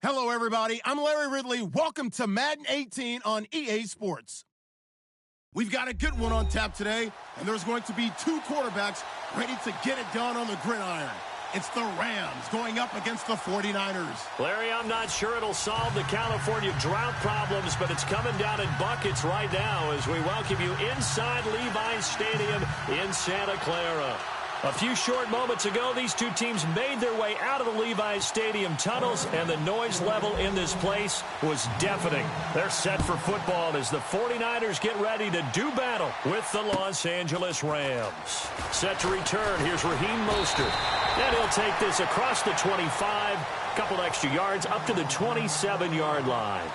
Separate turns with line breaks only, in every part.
Hello, everybody. I'm Larry Ridley. Welcome to Madden 18 on EA Sports. We've got a good one on tap today, and there's going to be two quarterbacks ready to get it done on the gridiron. It's the Rams going up against the 49ers.
Larry, I'm not sure it'll solve the California drought problems, but it's coming down in buckets right now as we welcome you inside Levi's Stadium in Santa Clara. A few short moments ago, these two teams made their way out of the Levi's Stadium tunnels, and the noise level in this place was deafening. They're set for football as the 49ers get ready to do battle with the Los Angeles Rams. Set to return, here's Raheem Mostert. And he'll take this across the 25, couple extra yards up to the 27-yard line.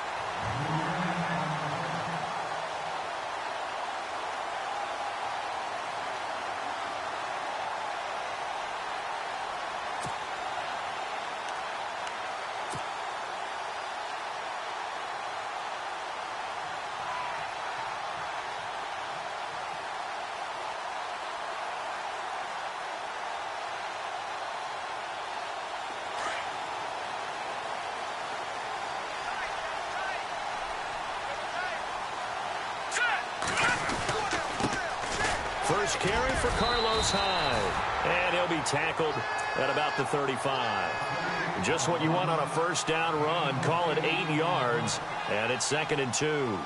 First carry for Carlos Hyde. And he'll be tackled at about the 35. Just what you want on a first down run. Call it 8 yards. And it's 2nd and 2.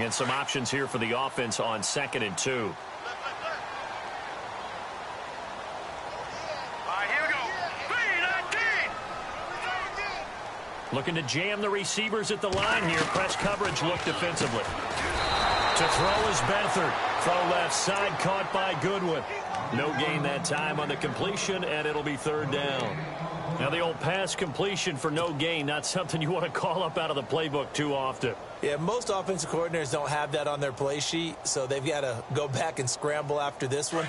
And some options here for the offense on 2nd and 2.
All right, here we go. 3-19.
Looking to jam the receivers at the line here. Press coverage look defensively. To throw is Beathard. Throw left side, caught by Goodwin. No gain that time on the completion, and it'll be 3rd down. Now the old pass completion for no gain, not something you want to call up out of the playbook too often.
Yeah, most offensive coordinators don't have that on their play sheet, so they've got to go back and scramble after this one.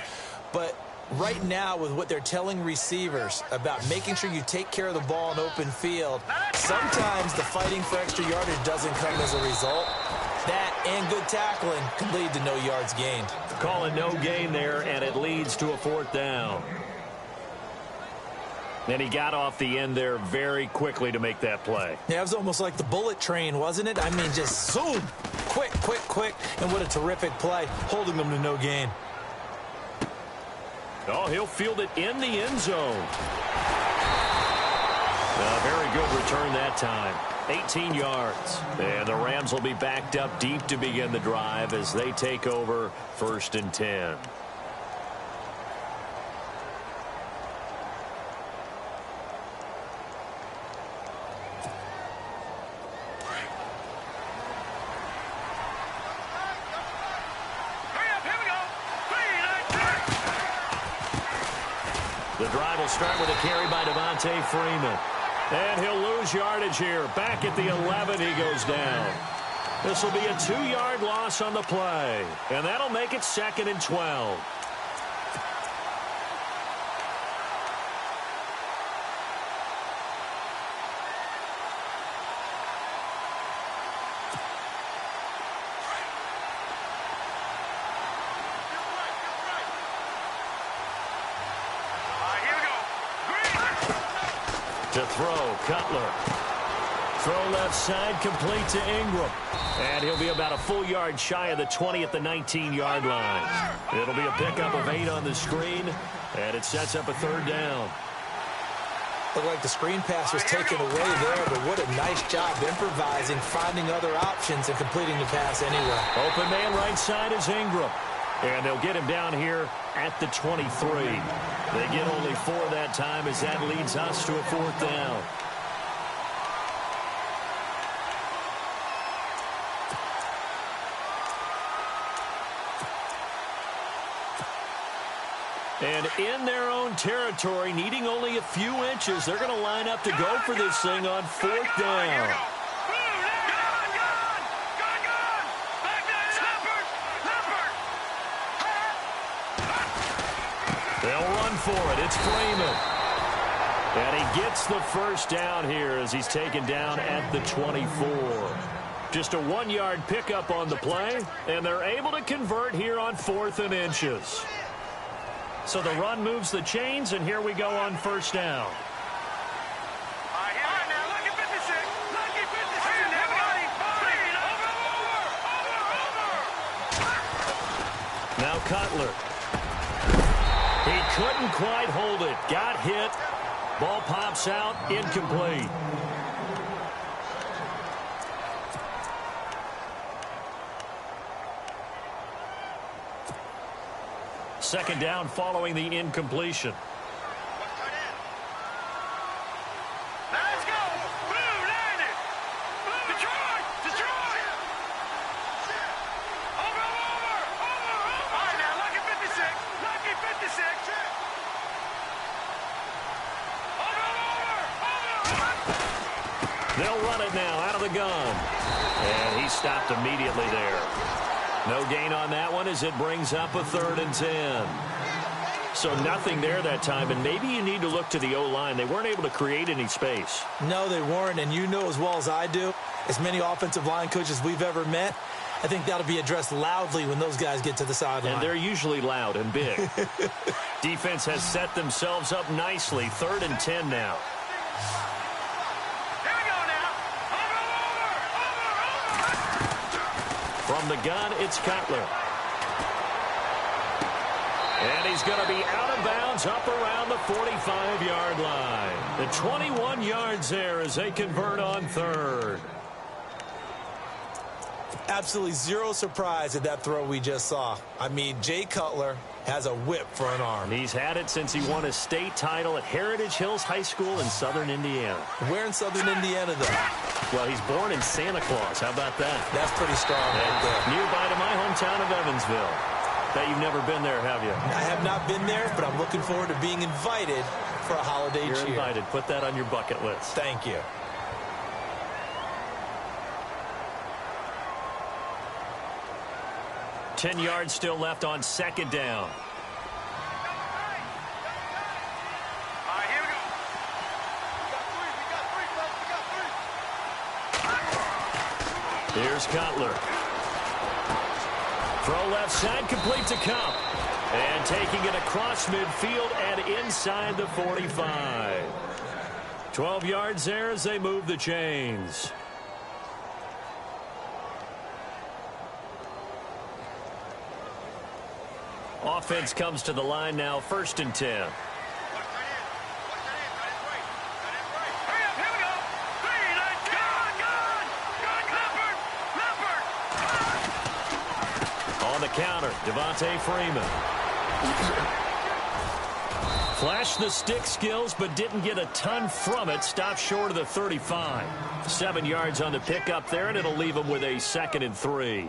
But right now, with what they're telling receivers about making sure you take care of the ball in open field, sometimes the fighting for extra yardage doesn't come as a result. That and good tackling can lead to no yards gained.
Call it no gain there, and it leads to a 4th down. And he got off the end there very quickly to make that play.
Yeah, it was almost like the bullet train, wasn't it? I mean, just zoom, quick, quick, quick, and what a terrific play, holding them to no gain.
Oh, he'll field it in the end zone. A very good return that time. 18 yards. And the Rams will be backed up deep to begin the drive as they take over 1st and 10. The drive will start with a carry by Devontae Freeman. And he'll lose yardage here. Back at the 11, he goes down. This will be a 2-yard loss on the play. And that'll make it 2nd and 12. To throw, Cutler. Throw left side, complete to Ingram. And he'll be about a full yard shy of the 20 at the 19-yard line. It'll be a pickup of 8 on the screen, and it sets up a 3rd down.
Looked like the screen pass was taken away there, but what a nice job improvising, finding other options, and completing the pass anyway.
Open man right side is Ingram. And they'll get him down here at the 23. They get only 4 that time as that leads us to a 4th down. And in their own territory, needing only a few inches, they're going to line up to go for this thing on 4th down. They'll run for it. It's Freeman. And he gets the first down here as he's taken down at the 24. Just a 1-yard pickup on the play, and they're able to convert here on 4th and inches. So the run moves the chains, and here we go on first down. Now Cutler. He couldn't quite hold it. Got hit. Ball pops out. Incomplete. Second down following the incompletion.
Let's go. Blue landed. Detroit. Detroit. Over. All right, now, lucky 56. Lucky 56. Over.
They'll run it now out of the gun. And he stopped immediately there. No gain on that one as it brings up a 3rd and 10. So nothing there that time, and maybe you need to look to the O-line. They weren't able to create any space.
No, they weren't, and you know as well as I do, as many offensive line coaches we've ever met, I think that'll be addressed loudly when those guys get to the sideline.
And they're usually loud and big. Defense has set themselves up nicely. 3rd and 10 now.
Here we go now.
From the gun, it's Cutler. And he's going to be out of bounds up around the 45-yard line. The 21 yards there as they convert on 3rd.
Absolutely zero surprise at that throw we just saw. I mean, Jay Cutler has a whip for an arm.
He's had it since he won a state title at Heritage Hills High School in Southern Indiana.
Where in Southern Indiana, though?
Well, he's born in Santa Claus. How about that?
That's pretty strong right there.
Nearby to my hometown of Evansville. Bet you've never been there, have you?
I have not been there, but I'm looking forward to being invited for a holiday cheer.
You're invited. Put that on your bucket list.
Thank you.
Ten yards still left on second down. Here's Cutler. Throw left side, complete to Cup. And taking it across midfield and inside the 45. 12 yards there as they move the chains. Offense comes to the line now, 1st and 10. On the counter, Devontae Freeman. Flashed the stick skills, but didn't get a ton from it. Stopped short of the 35. 7 yards on the pickup there, and it'll leave him with a 2nd and 3.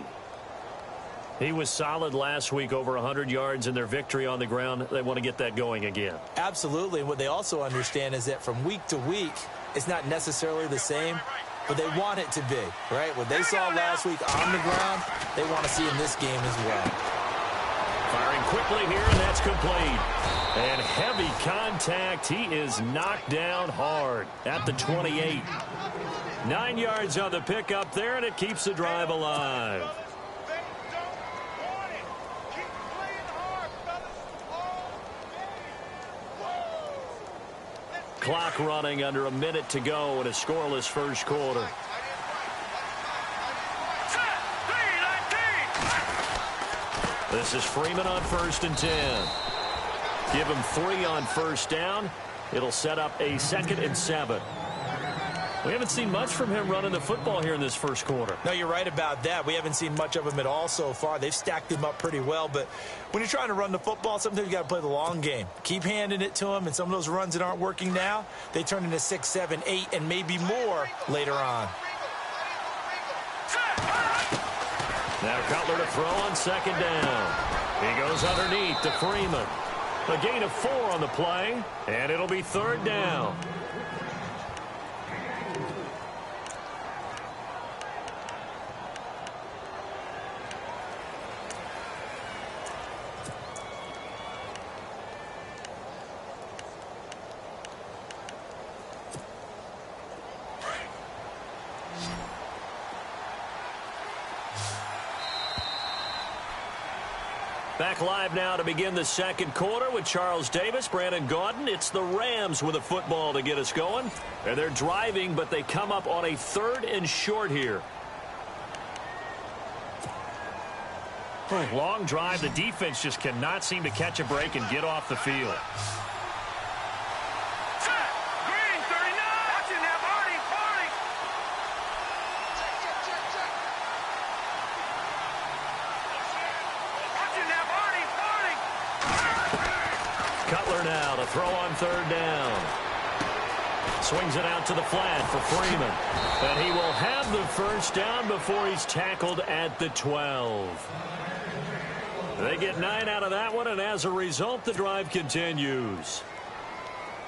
He was solid last week, over 100 yards in their victory on the ground. They want to get that going again.
Absolutely. And what they also understand is that from week to week, it's not necessarily the same, but they want it to be, right? What they saw last week on the ground, they want to see in this game as well.
Firing quickly here, and that's complete. And heavy contact. He is knocked down hard at the 28. 9 yards on the pickup there, and it keeps the drive alive. Clock running, under a minute to go in a scoreless first quarter. This is Freeman on 1st and 10. Give him 3 on first down. It'll set up a 2nd and 7. We haven't seen much from him running the football here in this first quarter.
No, you're right about that. We haven't seen much of him at all so far. They've stacked him up pretty well, but when you're trying to run the football, sometimes you got to play the long game. Keep handing it to him, and some of those runs that aren't working now, they turn into 6, 7, 8, and maybe more later on.
Now Cutler to throw on 2nd down. He goes underneath to Freeman. A gain of 4 on the play, and it'll be 3rd down. Back live now to begin the second quarter with Charles Davis, Brandon Gaudin. It's the Rams with a football to get us going. And they're driving, but they come up on a 3rd and short here. Long drive. The defense just cannot seem to catch a break and get off the field. Cutler now to throw on 3rd down. Swings it out to the flat for Freeman. And he will have the first down before he's tackled at the 12. They get 9 out of that one, and as a result, the drive continues.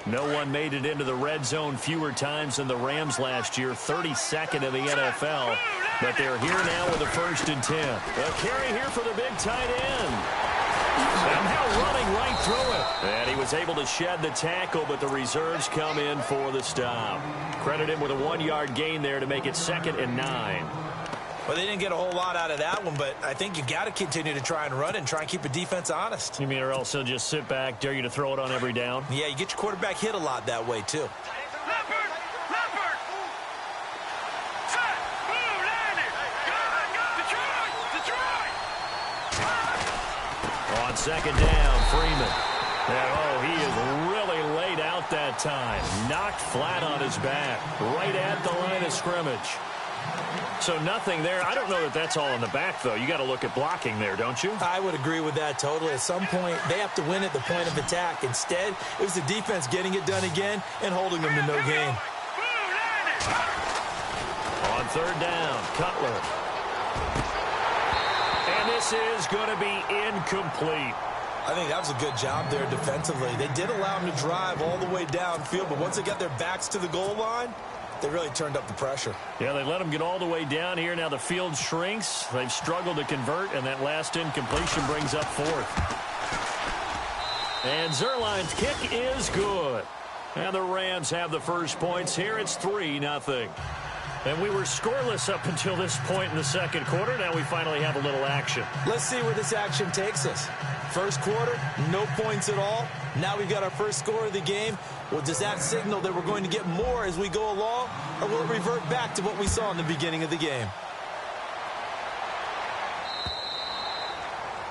No one made it into the red zone fewer times than the Rams last year, 32nd in the NFL. But they're here now with a 1st and 10. A carry here for the big tight end. Somehow running right through it. And he was able to shed the tackle, but the reserves come in for the stop. Credit him with a 1-yard gain there to make it 2nd and 9.
Well, they didn't get a whole lot out of that one, but I think you got to continue to try and run and try and keep the defense honest.
You mean or else he'll just sit back, dare you to throw it on every down?
Yeah, you get your quarterback hit a lot that way, too.
On 2nd down, Freeman. And, he is really laid out that time. Knocked flat on his back, right at the line of scrimmage. So nothing there. I don't know that that's all in the back, though. You got to look at blocking there, don't you?
I would agree with that totally. At some point, they have to win at the point of attack. Instead, it was the defense getting it done again and holding them to no gain.
On 3rd down, Cutler. And this is going to be incomplete.
I think that was a good job there defensively. They did allow them to drive all the way downfield, but once they got their backs to the goal line, they really turned up the pressure.
Yeah, they let them get all the way down here. Now the field shrinks. They've struggled to convert, and that last incompletion brings up 4th. And Zerline's kick is good. And the Rams have the first points here. It's 3-0. And we were scoreless up until this point in the second quarter. Now we finally have a little action.
Let's see where this action takes us. First quarter, no points at all. Now we've got our first score of the game. Well, does that signal that we're going to get more as we go along, or will it revert back to what we saw in the beginning of the game?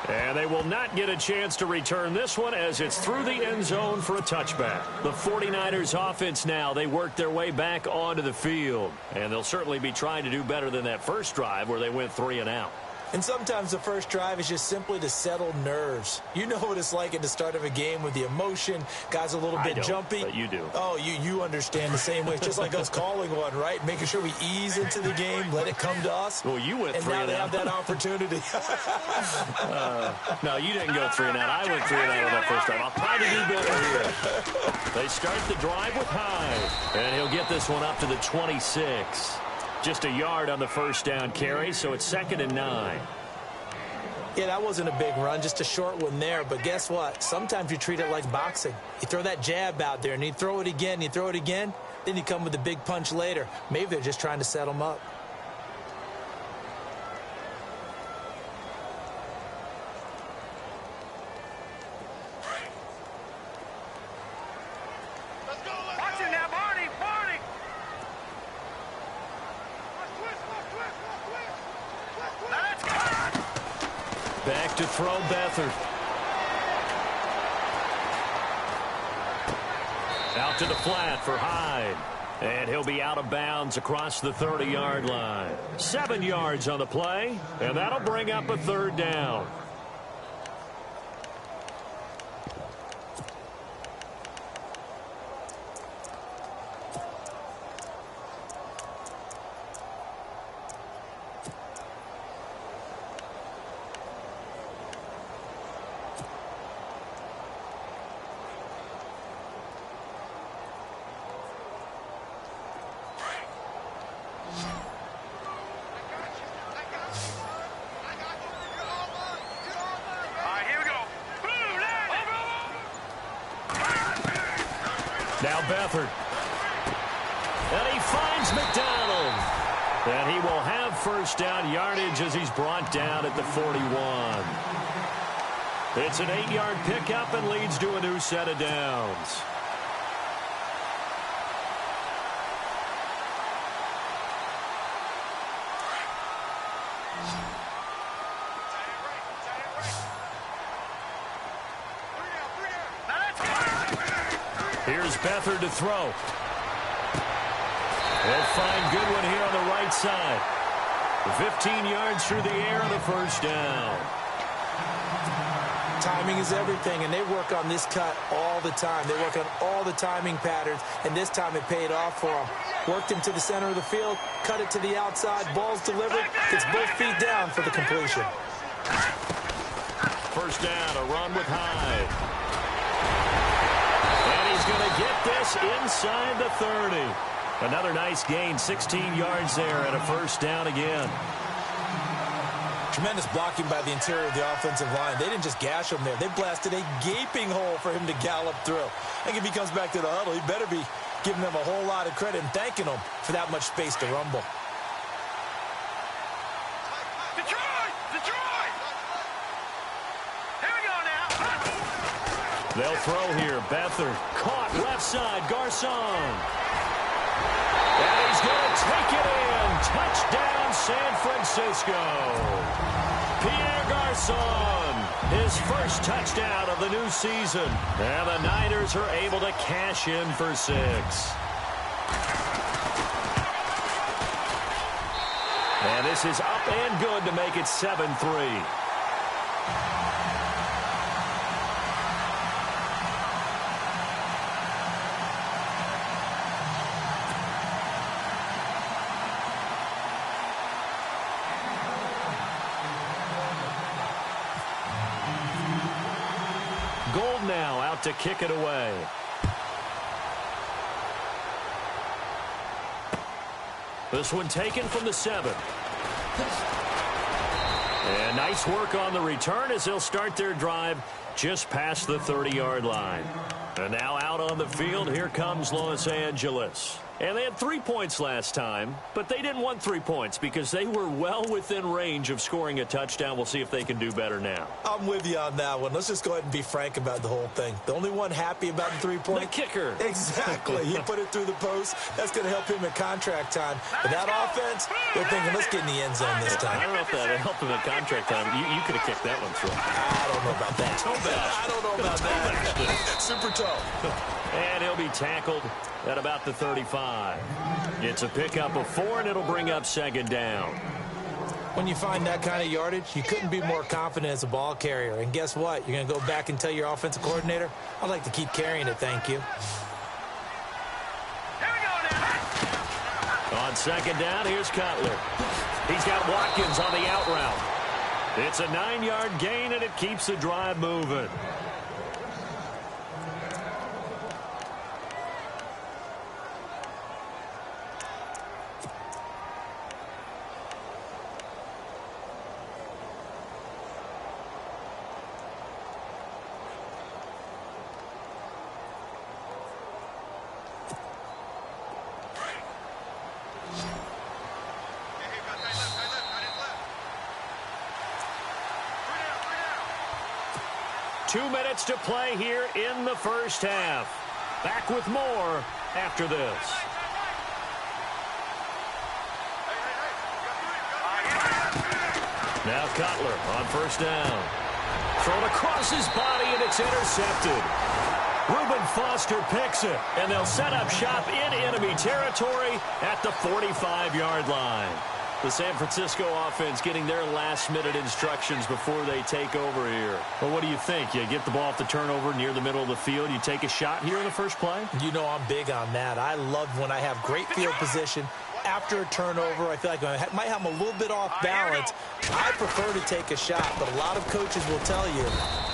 And they will not get a chance to return this one as it's through the end zone for a touchback. The 49ers offense now, they work their way back onto the field. And they'll certainly be trying to do better than that first drive where they went 3 and out.
And sometimes the first drive is just simply to settle nerves. You know what it's like at the start of a game with the emotion. Guys a little bit jumpy.
But you do.
Oh, you understand the same way. It's just like us calling one, right? Making sure we ease into the game, let it come to us.
Well, you went 3 and out.
And now they have that opportunity.
No, you didn't go 3 and out. I went 3 and out on that first drive. I'll try to do better here. They start the drive with Hyde. And he'll get this one up to the 26. Just a yard on the first down carry, so it's 2nd and 9.
Yeah, that wasn't a big run, just a short one there. But guess what? Sometimes you treat it like boxing. You throw that jab out there, and you throw it again, you throw it again, then you come with a big punch later. Maybe they're just trying to set them up.
Back to throw Beathard. Out to the flat for Hyde. And he'll be out of bounds across the 30-yard line. 7 yards on the play, and that'll bring up a 3rd down. Now Beathard. And he finds McDonald. And he will have first down yardage as he's brought down at the 41. It's an 8-yard pickup and leads to a new set of downs. Here's Beathard to throw. They'll find Goodwin here on the right side. 15 yards through the air and a first down.
Timing is everything, and they work on this cut all the time. They work on all the timing patterns, and this time it paid off for them. Worked him to the center of the field, cut it to the outside, ball's delivered, gets both feet down for the completion.
First down, a run with Hyde. And he's going to get this inside the 30. Another nice gain, 16 yards there, and a first down again.
Tremendous blocking by the interior of the offensive line. They didn't just gash him there. They blasted a gaping hole for him to gallop through. I think if he comes back to the huddle, he better be giving them a whole lot of credit and thanking them for that much space to rumble.
Detroit! Detroit! Here we go now.
They'll throw here. Beathard caught left side. Garcon. And he's going to take it in. Touchdown, San Francisco. Pierre Garcon, his first touchdown of the new season. And the Niners are able to cash in for 6. And this is up and good to make it 7-3. Gold now out to kick it away. This one taken from the 7. And nice work on the return as they'll start their drive just past the 30-yard line. And now out on the field, here comes Los Angeles. And they had 3 points last time, but they didn't want 3 points because they were well within range of scoring a touchdown. We'll see if they can do better now.
I'm with you on that one. Let's just go ahead and be frank about the whole thing. The only one happy about the 3-point?
The kicker.
Exactly. He put it through the post. That's going to help him at contract time. But that offense, they're thinking, let's get in the end zone this time.
I don't know if that helped him at contract time. You could have kicked that one through.
I don't know about that. I don't know about that. Super tough.
And he'll be tackled at about the 35. It's a pickup of 4, and it'll bring up second down.
When you find that kind of yardage, you couldn't be more confident as a ball carrier. And guess what? You're going to go back and tell your offensive coordinator, I'd like to keep carrying it, thank you.
Here we go now.
On second down, here's Cutler. He's got Watkins on the out route. It's a 9-yard gain, and it keeps the drive moving. Two minutes to play here in the first half. Back with more after this. Now Cutler on first down. Thrown across his body, and it's intercepted. Reuben Foster picks it, and they'll set up shop in enemy territory at the 45-yard line. The San Francisco offense getting their last-minute instructions before they take over here. Well, what do you think? You get the ball off the turnover near the middle of the field, you take a shot here in the first play?
You know I'm big on that. I love when I have great field position. After a turnover, I feel like I might have them a little bit off balance. I prefer to take a shot, but a lot of coaches will tell you,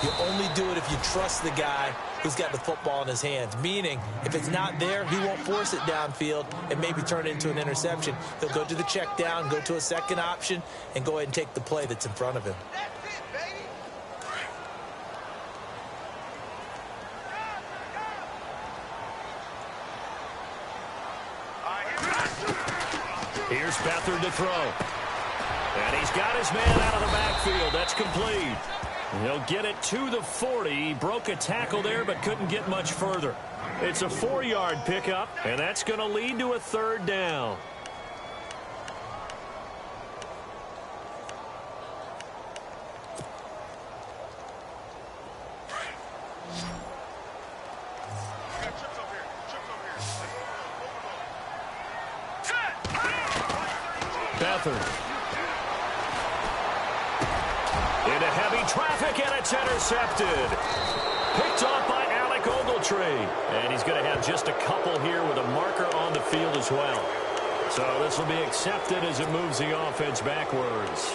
you only do it if you trust the guy who's got the football in his hands. Meaning, if it's not there, he won't force it downfield and maybe turn it into an interception. He'll go to the check down, go to a second option, and go ahead and take the play that's in front of him.
Here's Beathard to throw. And he's got his man out of the backfield. That's complete. He'll get it to the 40. He broke a tackle there, but couldn't get much further. It's a 4-yard pickup, and that's going to lead to a third down. Beathard. Into heavy traffic, and it's intercepted. Picked off by Alec Ogletree. And he's going to have just a couple here with a marker on the field as well. So this will be accepted as it moves the offense backwards.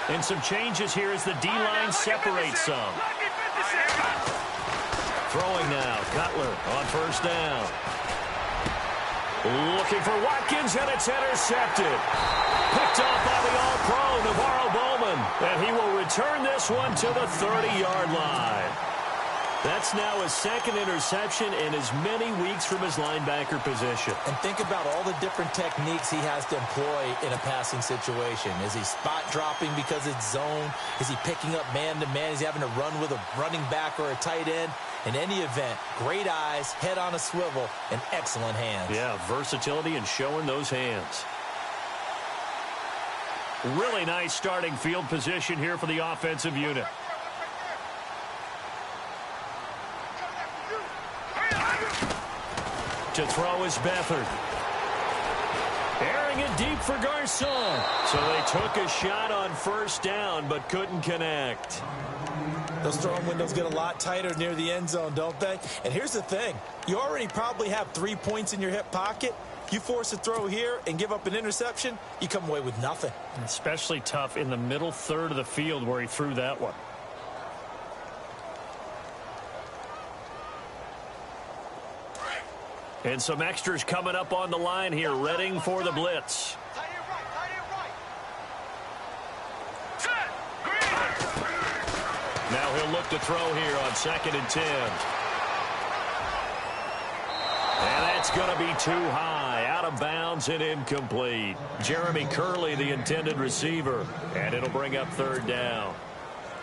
And some changes here as the D-line separates some. Throwing now, Cutler on first down. Looking for Watkins, and it's intercepted. Picked off by the All-Pro, Navarro Bowman. And he will return this one to the 30-yard line. That's now his second interception in as many weeks from his linebacker position.
And think about all the different techniques he has to employ in a passing situation. Is he spot dropping because it's zone? Is he picking up man-to-man? Is he having to run with a running back or a tight end? In any event, great eyes, head on a swivel, and excellent hands.
Yeah, versatility and showing those hands. Really nice starting field position here for the offensive unit. To throw is Beathard. Airing it deep for Garcon. So they took a shot on first down, but couldn't connect.
Those throwing windows get a lot tighter near the end zone, don't they? And here's the thing. You already probably have 3 points in your hip pocket. You force a throw here and give up an interception, you come away with nothing.
Especially tough in the middle third of the field where he threw that one. And some extras coming up on the line here, readying for the blitz. Now he'll look to throw here on 2nd and 10. And that's going to be too high, out of bounds and incomplete. Jeremy Curley, the intended receiver, and it'll bring up 3rd down.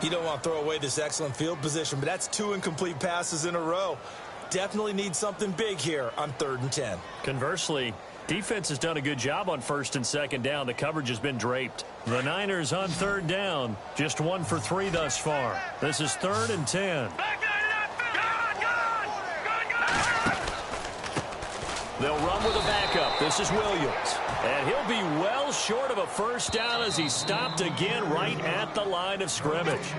You don't want to throw away this excellent field position, but that's 2 incomplete passes in a row. Definitely need something big here on 3rd and 10.
Conversely, defense has done a good job on 1st and 2nd down. The coverage has been draped. The Niners on 3rd down, just 1 for 3 thus far. This is 3rd and 10. They'll run with a backup. This is Williams. And he'll be well short of a first down as he stopped again right at the line of scrimmage.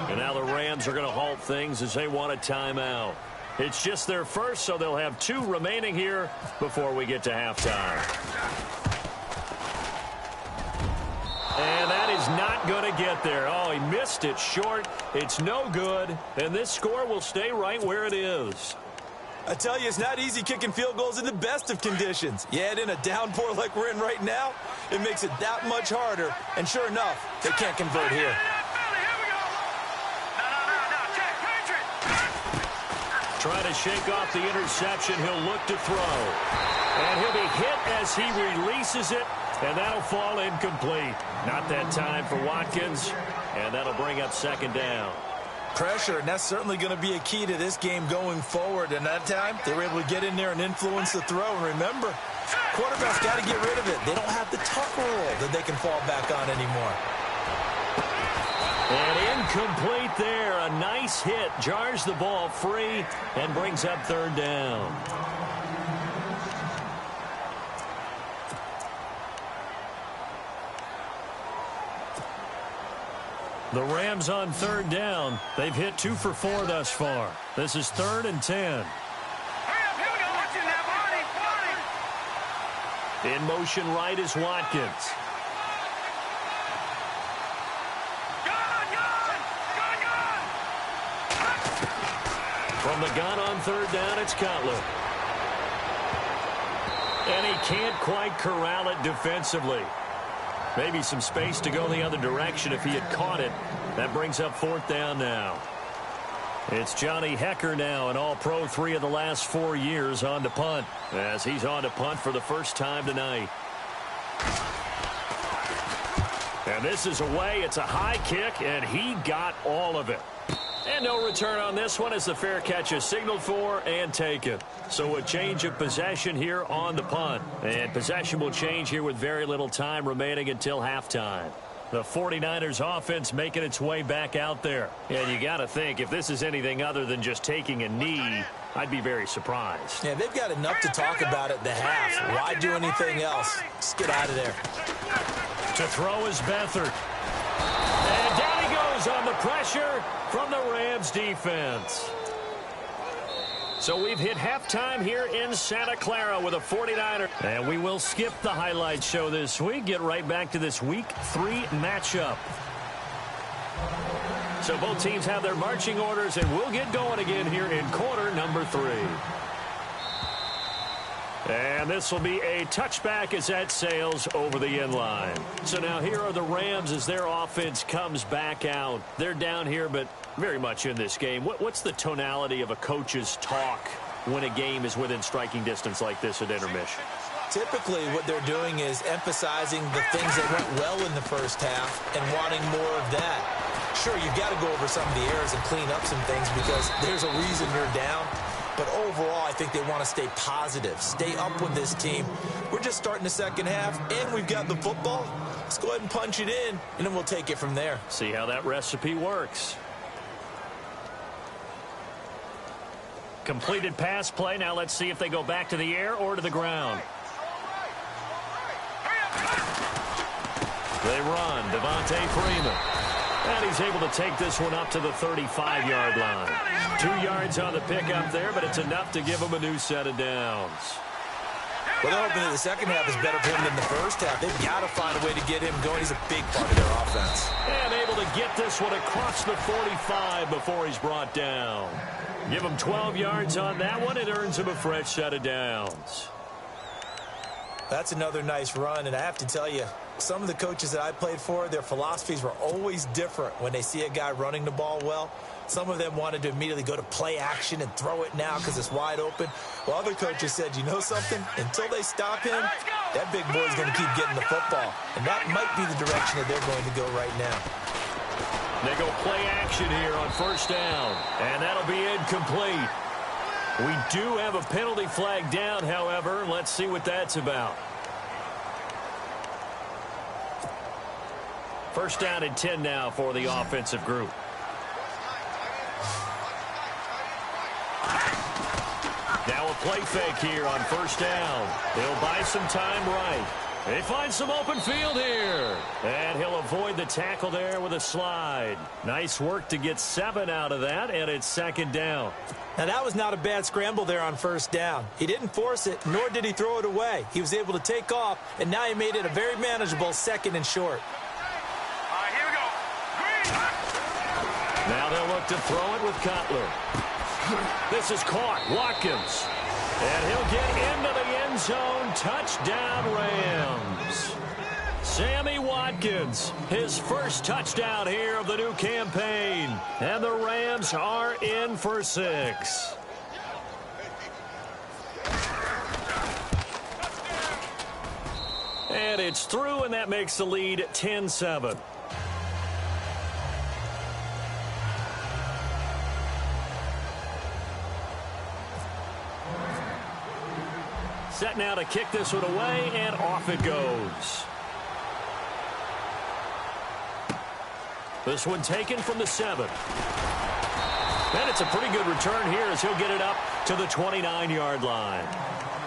And now the Rams are going to halt things as they want a timeout. It's just their first, so they'll have 2 remaining here before we get to halftime. And that is not going to get there. Oh, he missed it short. It's no good. And this score will stay right where it is.
I tell you, it's not easy kicking field goals in the best of conditions. Yet in a downpour like we're in right now, it makes it that much harder. And sure enough, they can't convert here.
Trying to shake off the interception. He'll look to throw. And he'll be hit as he releases it. And that'll fall incomplete. Not that time for Watkins. And that'll bring up 2nd down.
Pressure, and that's certainly going to be a key to this game going forward. And that time, they were able to get in there and influence the throw. And remember, quarterbacks got to get rid of it. They don't have the tuck rule that they can fall back on anymore.
And incomplete there. A nice hit. Jars the ball free and brings up 3rd down. The Rams on 3rd down. They've hit 2 for 4 thus far. This is 3rd and 10. In motion right is Watkins. From the gun on 3rd down, it's Cutler. And he can't quite corral it defensively. Maybe some space to go the other direction if he had caught it. That brings up 4th down now. It's Johnny Hecker now, an all-pro 3 of the last 4 years on to punt, as he's on to punt for the first time tonight. And this is away. It's a high kick, and he got all of it. And no return on this one as the fair catch is signaled for and taken. So a change of possession here on the punt. And possession will change here with very little time remaining until halftime. The 49ers offense making its way back out there. And you got to think, if this is anything other than just taking a knee, I'd be very surprised.
Yeah, they've got enough to talk about at the half. Why do anything else? Just get out of there.
To throw is Beathard. And down he goes on the pressure from the Rams defense. So we've hit halftime here in Santa Clara with a 49er. And we will skip the highlight show this week. Get right back to this Week 3 matchup. So both teams have their marching orders, and we'll get going again here in quarter number 3. And this will be a touchback as that sails over the end line. So now here are the Rams as their offense comes back out. They're down here, but very much in this game. What's the tonality of a coach's talk when a game is within striking distance like this at intermission?
Typically, what they're doing is emphasizing the things that went well in the first half and wanting more of that. Sure, you've got to go over some of the errors and clean up some things because there's a reason you're down. But overall, I think they want to stay positive, stay up with this team. We're just starting the second half, and we've got the football. Let's go ahead and punch it in, and then we'll take it from there.
See how that recipe works. Completed pass play. Now let's see if they go back to the air or to the ground. They run. Devontae Freeman. And he's able to take this one up to the 35-yard line. 2 yards on the pickup there, but it's enough to give him a new set of downs.
Well, they're hoping that the second half is better for him than the first half. They've got to find a way to get him going. He's a big part of their offense.
And able to get this one across the 45 before he's brought down. Give him 12 yards on that one. It earns him a fresh set of downs.
That's another nice run, and I have to tell you, some of the coaches that I played for, their philosophies were always different when they see a guy running the ball well. Some of them wanted to immediately go to play action and throw it now because it's wide open. While other coaches said, you know something? Until they stop him, that big boy's going to keep getting the football. And that might be the direction that they're going to go right now.
They go play action here on first down, and that'll be incomplete. We do have a penalty flag down, however. Let's see what that's about. First down and 10 now for the offensive group. Now a play fake here on first down. They'll buy some time right. They find some open field here. And he'll avoid the tackle there with a slide. Nice work to get 7 out of that, and it's second down.
Now, that was not a bad scramble there on first down. He didn't force it, nor did he throw it away. He was able to take off, and now he made it a very manageable second and short.
Here we go. Green.
Now they'll look to throw it with Cutler. This is caught. Watkins. And he'll get into the end zone. Touchdown, Rams. Sammy Watkins, his first touchdown here of the new campaign. And the Rams are in for 6. And it's through, and that makes the lead 10-7. Set now to kick this one away, and off it goes. This one taken from the 7. And it's a pretty good return here as he'll get it up to the 29-yard line.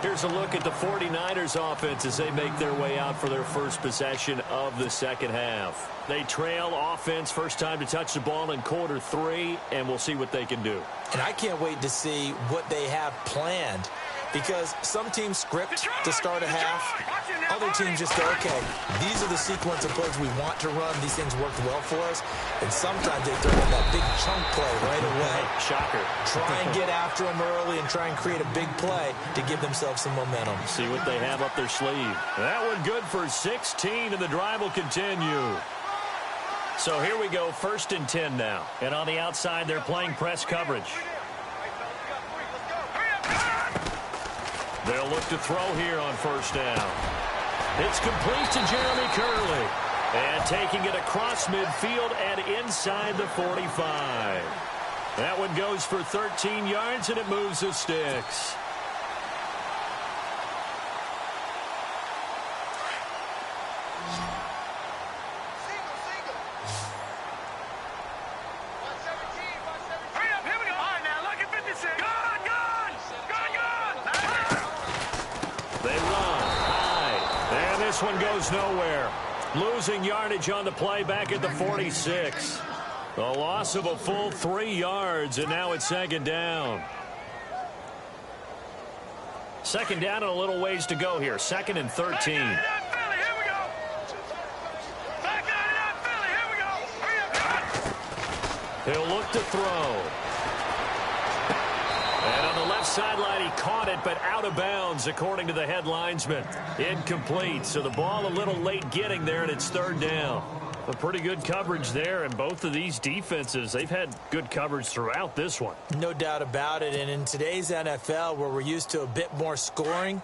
Here's a look at the 49ers offense as they make their way out for their first possession of the second half. They trail offense first time to touch the ball in quarter 3, and we'll see what they can do.
And I can't wait to see what they have planned, because some teams script to start a half. Other teams just go, okay, these are the sequence of plays we want to run. These things worked well for us. And sometimes they throw in that big chunk play right away.
Shocker.
Try and get after them early and try and create a big play to give themselves some momentum.
See what they have up their sleeve. That one good for 16, and the drive will continue. So here we go, 1st and 10 now. And on the outside, they're playing press coverage. They'll look to throw here on 1st down. It's complete to Jeremy Curley. And taking it across midfield and inside the 45. That one goes for 13 yards, and it moves the sticks. This one goes nowhere. Losing yardage on the play back at the 46. A loss of a full 3 yards, and now it's 2nd down. 2nd down and a little ways to go here. 2nd and 13. He'll look to throw. And on the left sideline, he caught it, but out of bounds, according to the head linesman. Incomplete, so the ball a little late getting there, and it's 3rd down. A pretty good coverage there, and both of these defenses, they've had good coverage throughout this one.
No doubt about it, and in today's NFL, where we're used to a bit more scoring,